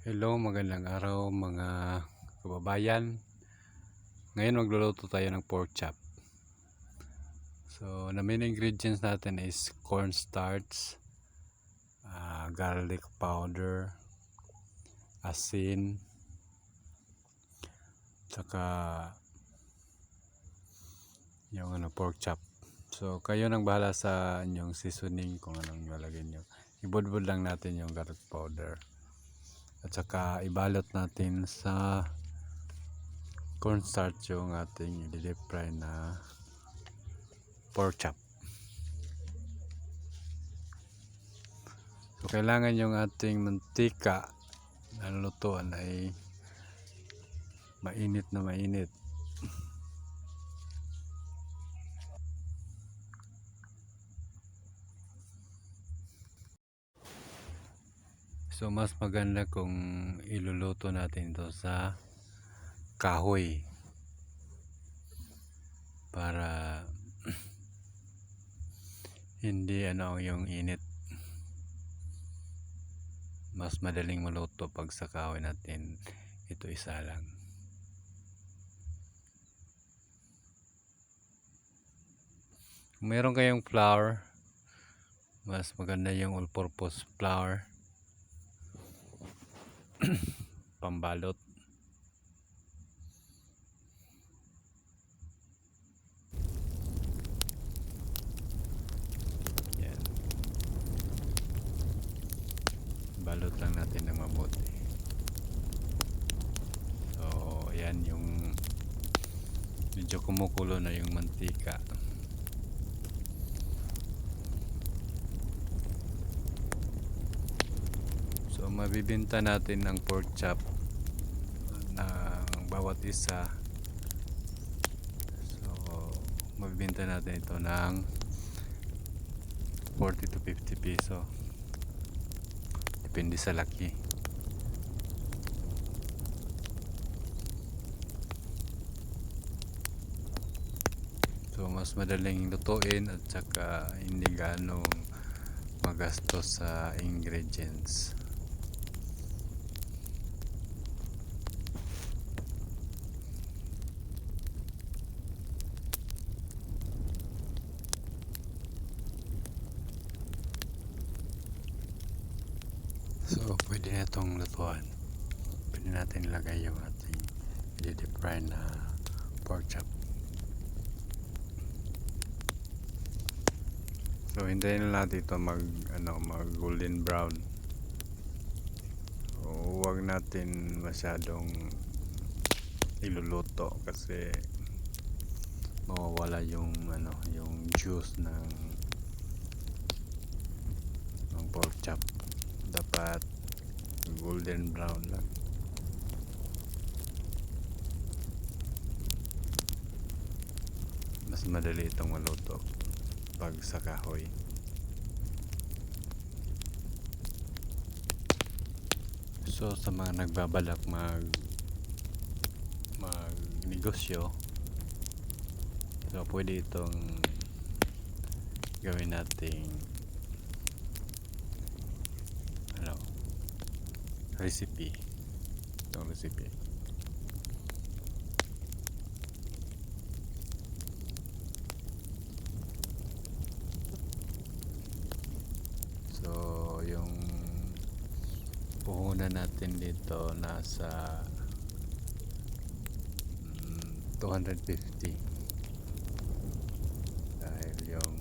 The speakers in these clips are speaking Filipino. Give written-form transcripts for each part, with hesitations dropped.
Hello, magandang araw mga kababayan. Ngayon magluluto tayo ng pork chop. So, the main ingredients natin is cornstarch, garlic powder, asin, saka yung pork chop. So, kayo nang bahala sa inyong seasoning kung anong ilalagay nyo. Ibudbud lang natin yung garlic powder. At saka ibalot natin sa cornstarch yung ating i-deep fry na pork chop. So, kailangan yung ating mantika na lutuan ay mainit na mainit. So, mas maganda kung iluluto natin ito sa kahoy para hindi yung init. Mas madaling maluto pag sa kahoy natin ito isa lang. Kung meron kayong flour, mas maganda yung all-purpose flour pambalot. Yan. Balot lang natin ng mabuti. So, ayan yung medyo kumukulo na yung mantika. So, mabibinta natin ang pork chop ng bawat isa. So, mabibinta natin ito ng 40 to 50 piso. Depende sa laki. So, mas madaling lutuin at saka hindi ganong magastos sa ingredients. So, pwede na itong lutuan. Pwede natin ilagay yung ating i-deep fry na pork chop. So, hintayin na natin ito mag golden brown. So, huwag natin masyadong iluluto kasi mawawala yung yung juice ng pork chop. Dapat golden brown lang. Mas madali itong maluto pag sa kahoy. So, sa mga nagbabalak magnegosyo, so pwede itong gawin nating recipe. Itong recipe. So, yung puhunan natin dito nasa 250 dahil yung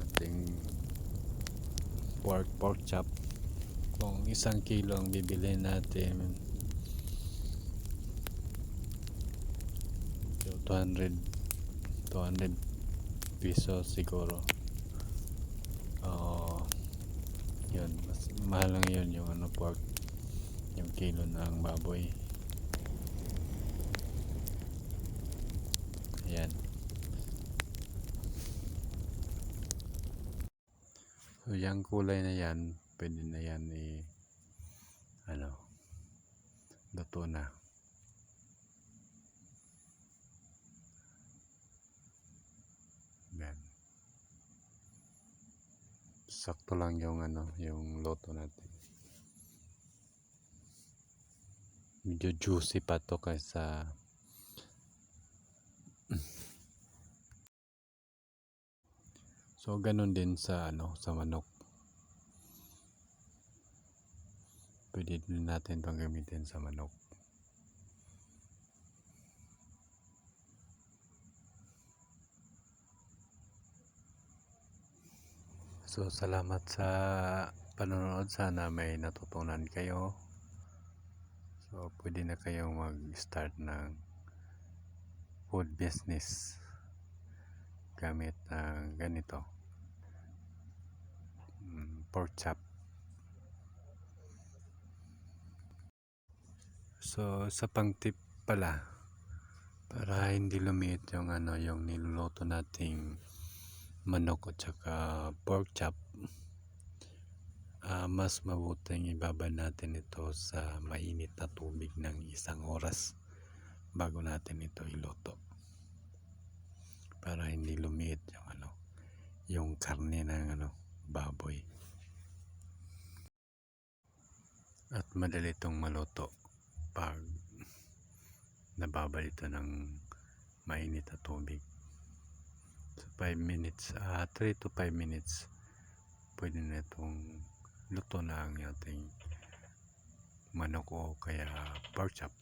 ating pork chop kung 1 kilo ang bibili natin, so 200 pesos siguro. Yun, mas mahal lang yun yung pork, yung kilo ng baboy. Ayan. So, yung kulay na yan, pwede na yan luto na. Yan. Sakto lang yung yung luto natin. medyo juicy pa to kaysa so ganun din sa sa manok. Pwede din natin itong gamitin sa manok. So salamat sa panonood, sana may natutunan kayo. So pwede na kayong mag-start ng food business gamit ng ganito, pork chop. So sa pang tip pala, para hindi lumiit yung yung niluluto nating manok at saka pork chop, mas mabuting ibaba natin ito sa mainit na tubig ng 1 oras bago natin ito iluto, para hindi lumiit yung yung karne ng baboy, at madali itong maluto pag nababad ito ng mainit na tubig. So 5 minutes, 3 to 5 minutes, pwede na itong luto na ang ating manok o kaya pork chop.